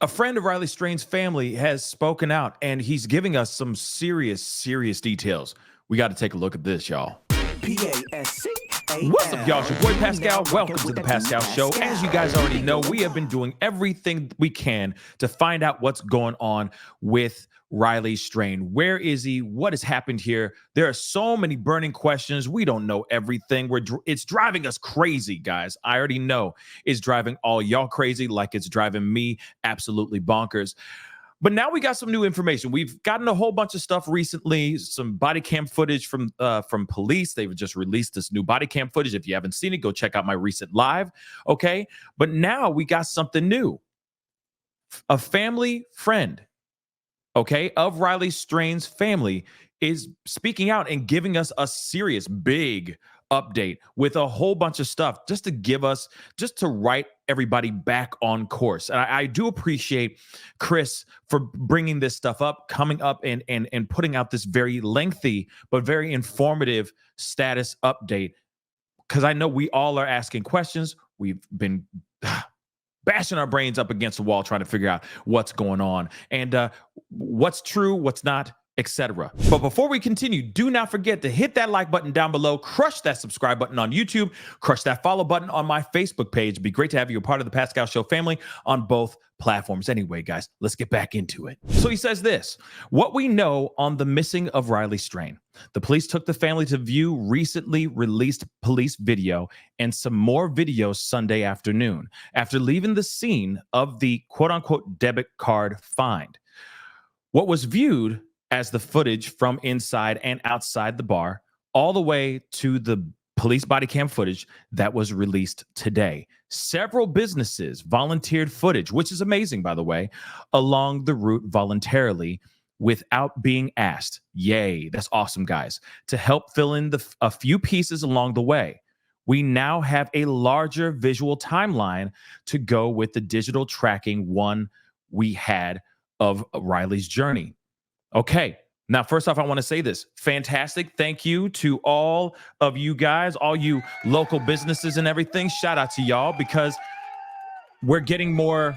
A friend of Riley Strain's family has spoken out, and he's giving us some serious details. We got to take a look at this, y'all. What's up, y'all? It's your boy Pascal. Welcome to the Pascal Show. As you guys already know, we have been doing everything we can to find out what's going on with Riley Strain. Where is he? What has happened here? There are so many burning questions. We don't know everything. It's driving us crazy, guys. I already know it's driving all y'all crazy, like it's driving me absolutely bonkers. But now we got some new information. We've gotten a whole bunch of stuff recently, some body cam footage from police. They've just released this new body cam footage. If you haven't seen it, go check out my recent live, okay? But now we got something new. A family friend, okay, of Riley Strain's family is speaking out and giving us a serious, big update with a whole bunch of stuff just to write everybody back on course. And I do appreciate Chris for bringing this stuff up, coming up and putting out this very lengthy but very informative status update, because I know we all are asking questions. We've been bashing our brains up against the wall trying to figure out what's going on and what's true, what's not, etc. But before we continue, do not forget to hit that like button down below, crush that subscribe button on YouTube, crush that follow button on my Facebook page. It'd be great to have you a part of the Pascal Show family on both platforms. Anyway, guys, let's get back into it. So he says this: what we know on the missing of Riley Strain. The police took the family to view recently released police video and some more videos Sunday afternoon after leaving the scene of the quote-unquote debit card find. What was viewed as the footage from inside and outside the bar, all the way to the police body cam footage that was released today. Several businesses volunteered footage, which is amazing, by the way, along the route voluntarily without being asked. Yay, that's awesome, guys. To help fill in a few pieces along the way. We now have a larger visual timeline to go with the digital tracking one we had of Riley's journey. Okay, now, first off, I want to say this. Fantastic. Thank you to all of you guys, all you local businesses and everything. Shout out to y'all, because we're getting more,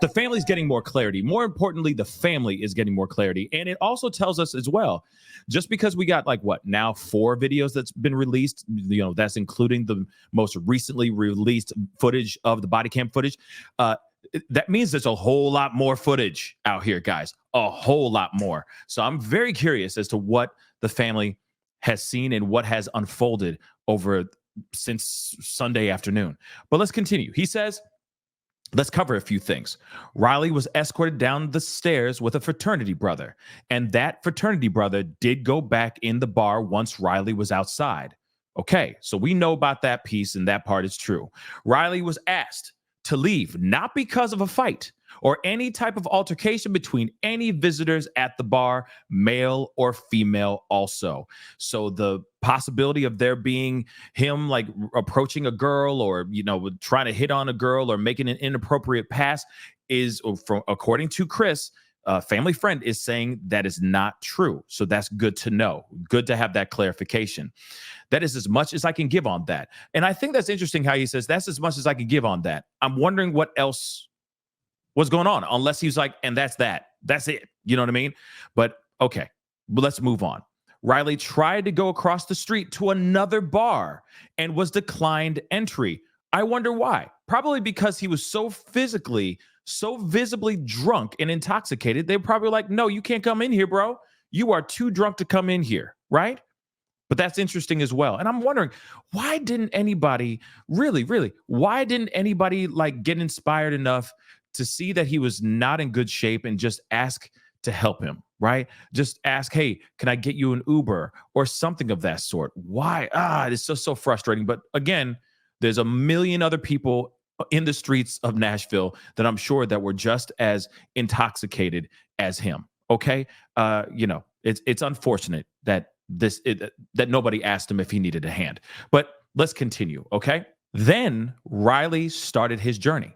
the family's getting more clarity. More importantly, the family is getting more clarity. And it also tells us as well, just because we got now 4 videos that's been released, that's including the most recently released footage of the body cam footage, that means there's a whole lot more footage out here, guys, a whole lot more. So I'm very curious as to what the family has seen and what has unfolded since Sunday afternoon. But let's continue. He says, let's cover a few things. Riley was escorted down the stairs with a fraternity brother, and that fraternity brother did go back in the bar once Riley was outside. Okay, so we know about that piece, and that part is true. Riley was asked to leave, not because of a fight or any type of altercation between any visitors at the bar, male or female also. So the possibility of there being him approaching a girl or, trying to hit on a girl or making an inappropriate pass is, according to Chris, a family friend is saying that is not true. So that's good to know. Good to have that clarification. That is as much as I can give on that. And I think that's interesting how he says that's as much as I can give on that. I'm wondering what else was going on, unless he's like, and that's that. That's it. You know what I mean? But okay, but let's move on. Riley tried to go across the street to another bar and was declined entry. I wonder why. Probably because he was so visibly drunk and intoxicated. They were probably like, no, you can't come in here, bro. You are too drunk to come in here, right? But that's interesting as well. And I'm wondering, why didn't anybody why didn't anybody get inspired enough to see that he was not in good shape and just ask to help him, right? Just ask, hey, can I get you an Uber or something of that sort? Why? It's so frustrating. But again, there's a million other people in the streets of Nashville that I'm sure that were just as intoxicated as him. Okay. It's unfortunate that that nobody asked him if he needed a hand, but let's continue. Okay. Then Riley started his journey.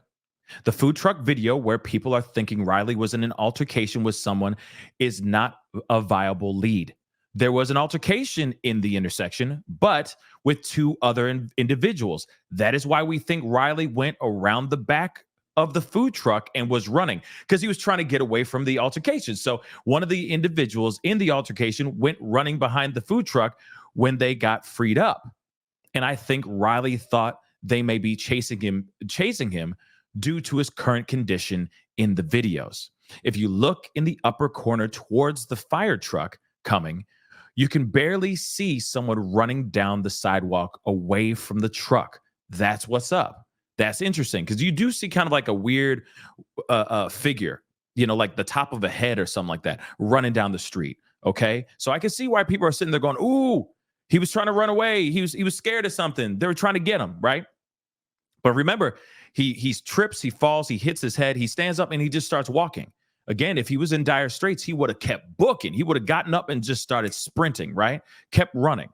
The food truck video where people are thinking Riley was in an altercation with someone is not a viable lead. There was an altercation in the intersection, but with 2 other individuals. That is why we think Riley went around the back of the food truck and was running because he was trying to get away from the altercation. So one of the individuals in the altercation went running behind the food truck when they got freed up. And I think Riley thought they may be chasing him due to his current condition in the videos. If you look in the upper corner towards the fire truck coming, you can barely see someone running down the sidewalk away from the truck. That's what's up. That's interesting because you do see kind of like a weird figure, like the top of a head or something like that, running down the street. Okay. So I can see why people are sitting there going, ooh, he was trying to run away. He was scared of something. They were trying to get him, right? But remember, he trips, he falls, he hits his head, he stands up, and he just starts walking. Again, if he was in dire straits, he would have kept booking. He would have gotten up and just started sprinting, right? Kept running.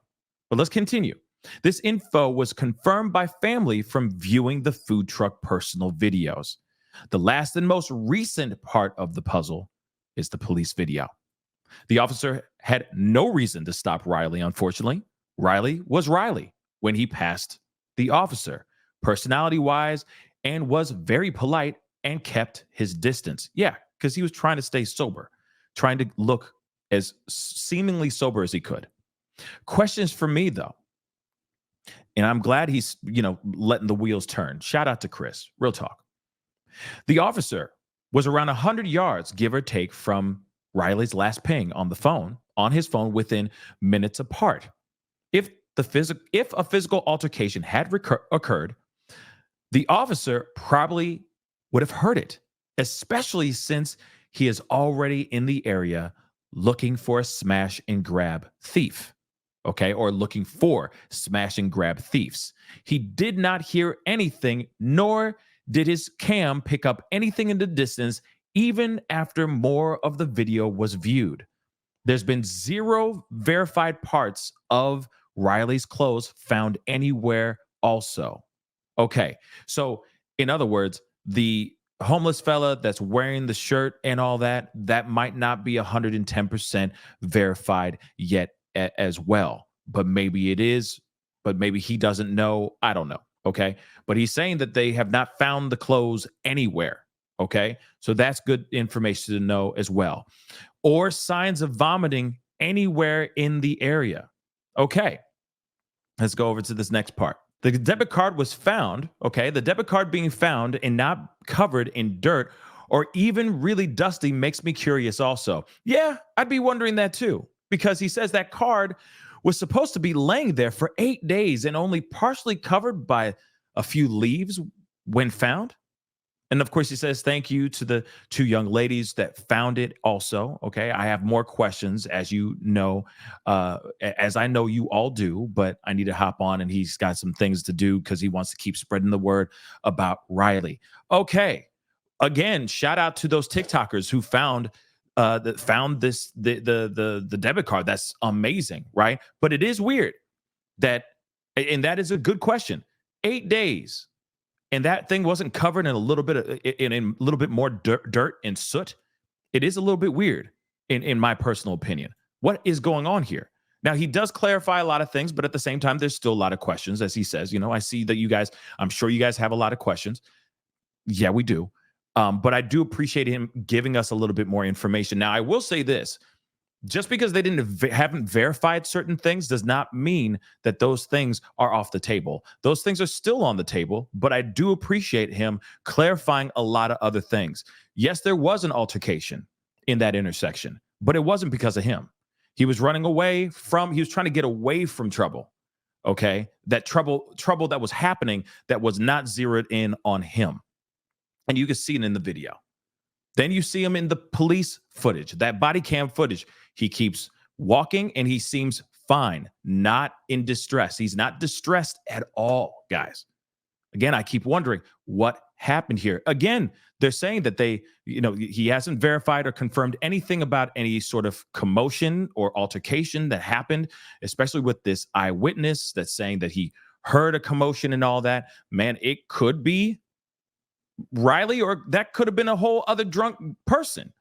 But let's continue. This info was confirmed by family from viewing the food truck personal videos. The last and most recent part of the puzzle is the police video. The officer had no reason to stop Riley, unfortunately. Riley was Riley when he passed the officer, personality-wise, and was very polite and kept his distance. Yeah, because he was trying to stay sober, trying to look as seemingly sober as he could. Questions for me, though. And I'm glad he's, letting the wheels turn. Shout out to Chris. Real talk. The officer was around 100 yards, give or take, from Riley's last ping on his phone within minutes apart. If a physical altercation had occurred, the officer probably would have heard it, especially since he is already in the area looking for a smash and grab thief. Okay, or looking for smash and grab thieves. He did not hear anything, nor did his cam pick up anything in the distance, even after more of the video was viewed. There's been 0 verified parts of Riley's clothes found anywhere also. Okay, so in other words, the homeless fella that's wearing the shirt and all that might not be 110% verified yet as well. But maybe it is, but maybe he doesn't know. I don't know. Okay, but he's saying that they have not found the clothes anywhere. Okay, so that's good information to know as well. Or signs of vomiting anywhere in the area. Okay, let's go over to this next part. The debit card was found, okay? The debit card being found and not covered in dirt or even really dusty makes me curious also. Yeah, I'd be wondering that too, because he says that card was supposed to be laying there for 8 days and only partially covered by a few leaves when found. And of course, he says, thank you to the 2 young ladies that found it also. Okay, I have more questions, as you know, as I know you all do, but I need to hop on and he's got some things to do because he wants to keep spreading the word about Riley. Okay, again, shout out to those TikTokers who found this the debit card. That's amazing, right? But it is weird that is a good question. 8 days. And that thing wasn't covered in a little bit more dirt and soot. It is a little bit weird, in my personal opinion. What is going on here? Now, he does clarify a lot of things, but at the same time, there's still a lot of questions, as he says. I see that I'm sure you guys have a lot of questions. Yeah, we do. But I do appreciate him giving us a little bit more information. Now, I will say this. Just because they haven't verified certain things does not mean that those things are off the table. Those things are still on the table, but I do appreciate him clarifying a lot of other things. Yes, there was an altercation in that intersection, but it wasn't because of him. He was running away he was trying to get away from trouble. Okay, that trouble that was happening that was not zeroed in on him. And you can see it in the video. Then you see him in the police footage, that body cam footage. He keeps walking and he seems fine, not in distress. He's not distressed at all, guys. Again, I keep wondering what happened here. Again, they're saying that he hasn't verified or confirmed anything about any sort of commotion or altercation that happened, especially with this eyewitness that's saying that he heard a commotion and all that. Man, it could be Riley, or that could have been a whole other drunk person.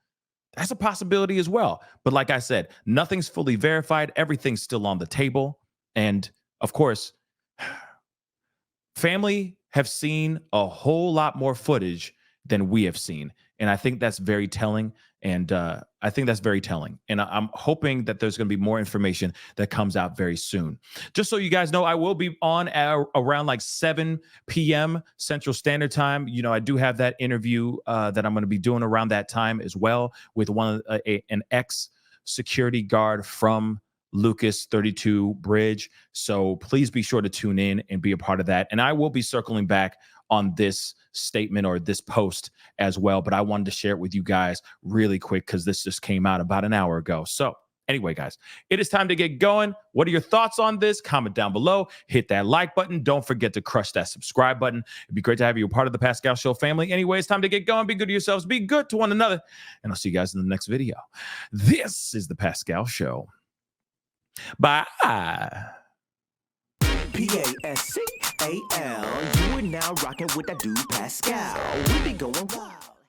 That's a possibility as well. But like I said, nothing's fully verified. Everything's still on the table. And of course, family have seen a whole lot more footage than we have seen. And I think that's very telling. And I think that's very telling. And I'm hoping that there's going to be more information that comes out very soon. Just so you guys know, I will be on around like 7 p.m. Central Standard Time. You know, I do have that interview that I'm going to be doing around that time as well with an ex security guard from Lucas 32 Bridge. So please be sure to tune in and be a part of that. And I will be circling back on this statement or this post as well, but I wanted to share it with you guys really quick because this just came out about an hour ago. So anyway, guys, it is time to get going. What are your thoughts on this? Comment down below. Hit that like button. Don't forget to crush that subscribe button. It'd be great to have you a part of the Pascal Show family. Anyway, it's time to get going. Be good to yourselves. Be good to one another. And I'll see you guys in the next video. This is the Pascal Show. Bye. Pascal, you are now rocking with that dude Pascal. We be going wild.